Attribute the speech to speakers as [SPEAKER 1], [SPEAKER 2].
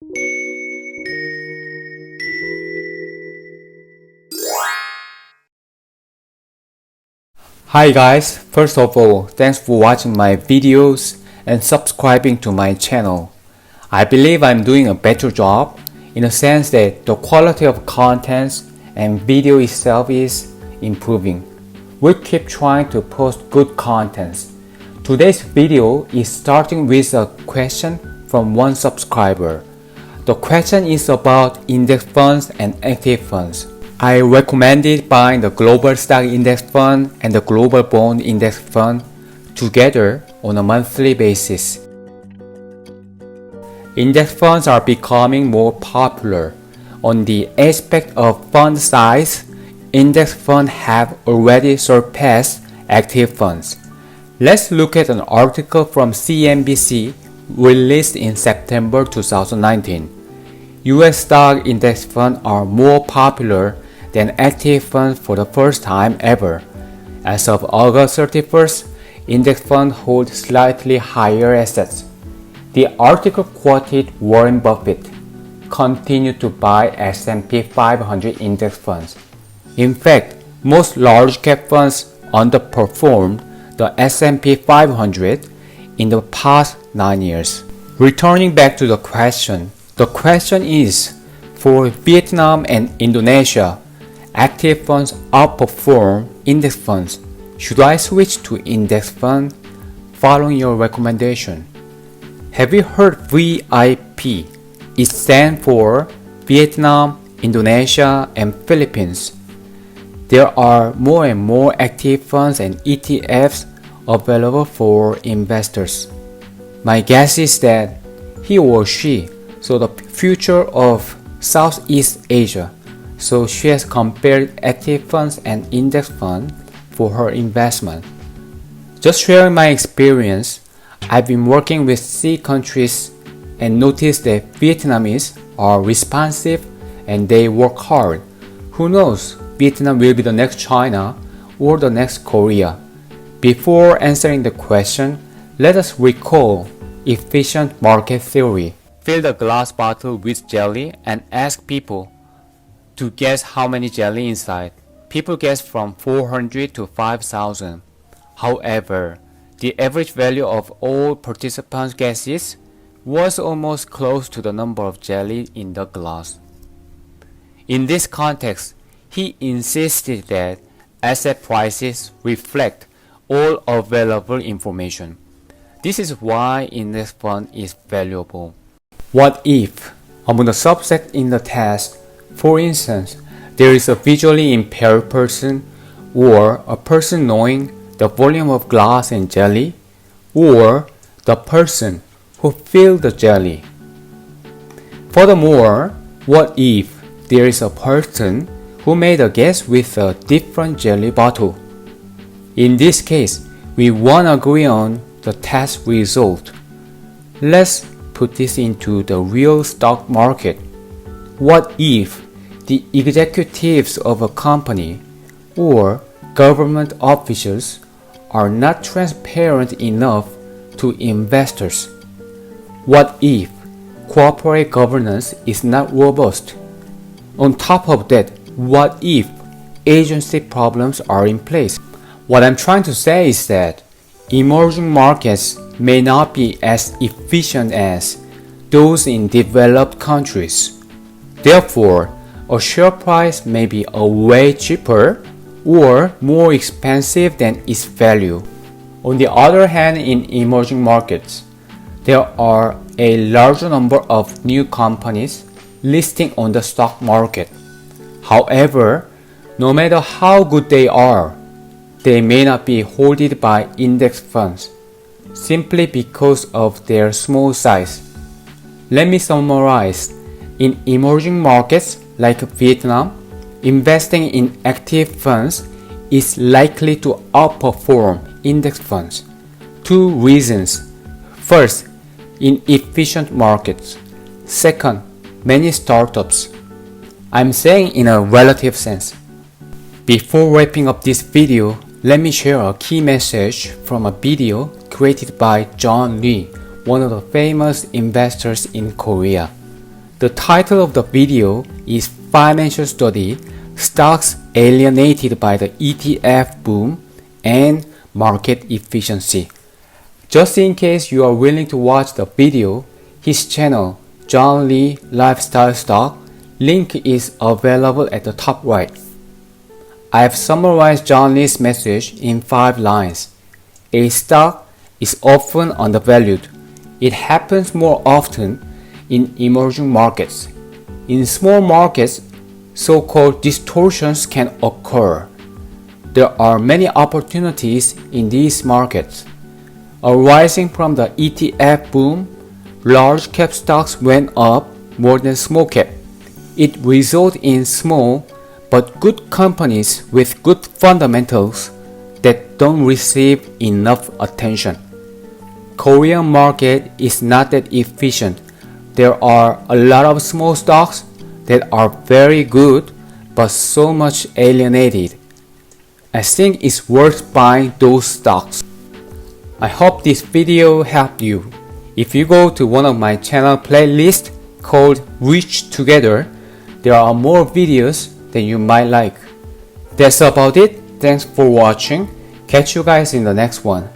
[SPEAKER 1] Hi guys, first of all, thanks for watching my videos and subscribing to my channel. I believe I'm doing a better job in the sense that the quality of contents and video itself is improving. We'll keep trying to post good contents. Today's video is starting with a question from one subscriber. The question is about index funds and active funds. I recommended buying the Global Stock Index Fund and the Global Bond Index Fund together on a monthly basis. Index funds are becoming more popular. On the aspect of fund size, index funds have already surpassed active funds. Let's look at an article from CNBC released in September 2019. US stock index funds are more popular than active funds for the first time ever. As of August 31st, index funds hold slightly higher assets. The article quoted Warren Buffett continued to buy S&P 500 index funds. In fact, most large cap funds underperformed the S&P 500 in the past 9 years. Returning back to the question is, for Vietnam and Indonesia, active funds outperform index funds. Should I switch to index fund? Following your recommendation. Have you heard VIP? It stands for Vietnam, Indonesia, and Philippines. There are more and more active funds and ETFs available for investors. My guess is that he or she saw the future of Southeast Asia, so she has compared active funds and index funds for her investment. Just sharing my experience, I've been working with C countries and noticed that Vietnamese are responsive and they work hard. Who knows, Vietnam will be the next China or the next Korea. Before answering the question, let us recall efficient market theory. Fill the glass bottle with jelly and ask people to guess how many jelly inside. People guess from 400 to 5,000. However, the average value of all participants' guesses was almost close to the number of jelly in the glass. In this context, he insisted that asset prices reflect all available information. This is why index fund is valuable. What if, among the subjects in the test, for instance, there is a visually impaired person or a person knowing the volume of glass and jelly, or the person who filled the jelly? Furthermore, what if there is a person who made a guess with a different jelly bottle? In this case, we won't agree on the test result. Let's put this into the real stock market. What if the executives of a company or government officials are not transparent enough to investors? What if corporate governance is not robust? On top of that, what if agency problems are in place? What I'm trying to say is that emerging markets may not be as efficient as those in developed countries. Therefore, a share price may be a way cheaper or more expensive than its value. On the other hand, in emerging markets, there are a larger number of new companies listing on the stock market. However, no matter how good they are, they may not be held by index funds simply because of their small size. Let me summarize. In emerging markets like Vietnam, investing in active funds is likely to outperform index funds. Two reasons. First, inefficient markets. Second, many startups. I'm saying in a relative sense. Before wrapping up this video, let me share a key message from a video created by John Lee, one of the famous investors in Korea. The title of the video is Financial Study, Stocks Alienated by the ETF Boom and Market Efficiency. Just in case you are willing to watch the video, his channel, John Lee Lifestyle Stock, link is available at the top right. I have summarized John Lee's message in 5 lines. A stock is often undervalued. It happens more often in emerging markets. In small markets, so-called distortions can occur. There are many opportunities in these markets. Arising from the ETF boom, large cap stocks went up more than small cap. It resulted in small but good companies with good fundamentals that don't receive enough attention. Korean market is not that efficient. There are a lot of small stocks that are very good but so much alienated. I think it's worth buying those stocks. I hope this video helped you. If you go to one of my channel playlists called Rich Together, there are more videos that you might like. That's about it. Thanks for watching. Catch you guys in the next one.